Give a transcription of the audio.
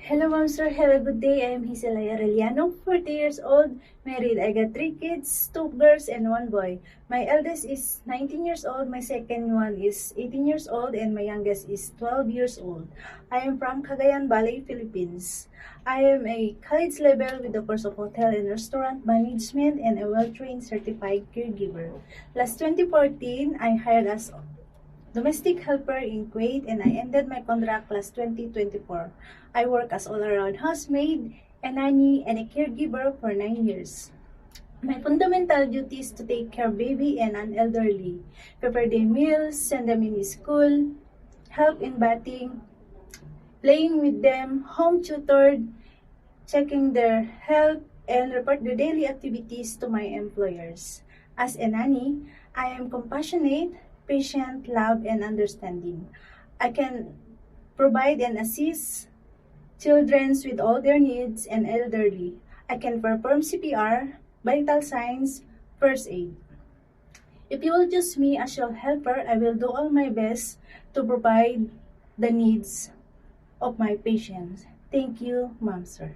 Hello, ma'am, sir. Have a good day. I am Hiselaya Arellano, 40 years old, married. I got 3 kids, 2 girls and 1 boy. My eldest is 19 years old, my second one is 18 years old, and my youngest is 12 years old. I am from Cagayan Valley, Philippines. I am a college level with the course of Hotel and Restaurant Management and a well-trained certified caregiver. Last 2014, I hired as domestic helper in Kuwait, and I ended my contract last 2024. I work as all-around housemaid, a nanny, and a caregiver for 9 years. My fundamental duty is to take care of baby and an elderly, prepare their meals, send them in school, help in bathing, playing with them, home tutored, checking their health, and report their daily activities to my employers. As a nanny, I am compassionate, patient, love, and understanding. I can provide and assist children with all their needs and elderly. I can perform CPR, vital signs, first aid. If you will choose me as your helper, I will do all my best to provide the needs of my patients. Thank you, ma'am, sir.